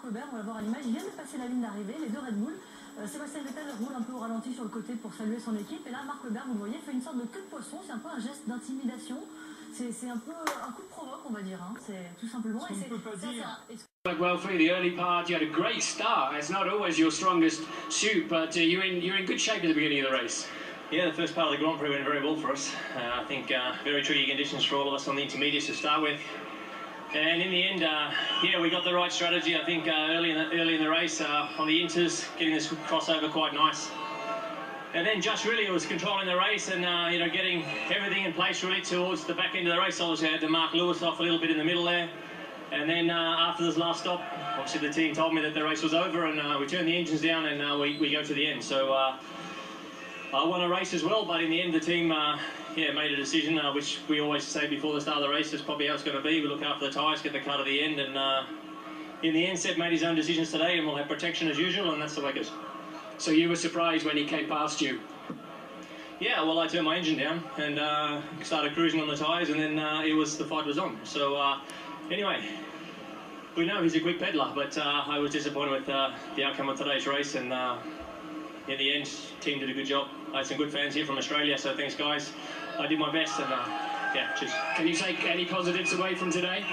Webber, on va voir à l'image, il vient de passer la ligne d'arrivée, les deux Red Bull. Sébastien Vettel roule un peu au ralenti sur le côté pour saluer son équipe. Et là, Mark Webber, vous le voyez, fait une sorte de queue de poisson. C'est un peu un geste d'intimidation. C'est un peu un coup de provoque, on va dire. Hein. C'est tout simplement. On ne peut pas dire. Well, through the early part, you had a great start. It's not always your strongest suit, but you're in good shape at the beginning of the race. Yeah, the first part of the Grand Prix went very well for us. I think very tricky conditions for all of us on the intermediates to start with. And in the end, yeah, we got the right strategy. I think early in the race on the inters, getting this crossover quite nice. And then just really was controlling the race and you know, getting everything in place really towards the back end of the race. Obviously, I had to mark Lewis off a little bit in the middle there. And then after this last stop, obviously the team told me that the race was over, and we turned the engines down and we go to the end. So I won a race as well, but in the end the team yeah, made a decision, which we always say before the start of the race is probably how it's going to be. We look after the tyres, get the car to the end, and in the end Seb made his own decisions today, and we'll have protection as usual, and that's the way it goes. So you were surprised when he came past you? Yeah, well, I turned my engine down and started cruising on the tyres, and then the fight was on. So anyway, we know he's a quick peddler, but I was disappointed with the outcome of today's race, and in the end, team did a good job. I had some good fans here from Australia, so thanks guys. I did my best, and yeah, cheers. Can you take any positives away from today?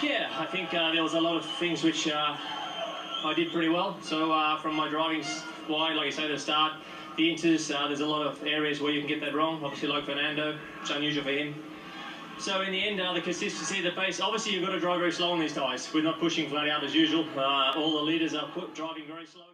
Yeah, I think there was a lot of things which I did pretty well. So from my driving wide, like I say, the start, the inters, there's a lot of areas where you can get that wrong, obviously like Fernando, it's unusual for him. So in the end, the consistency, the pace, obviously you've got to drive very slow on these tyres. We're not pushing flat out as usual. All the leaders are driving very slow.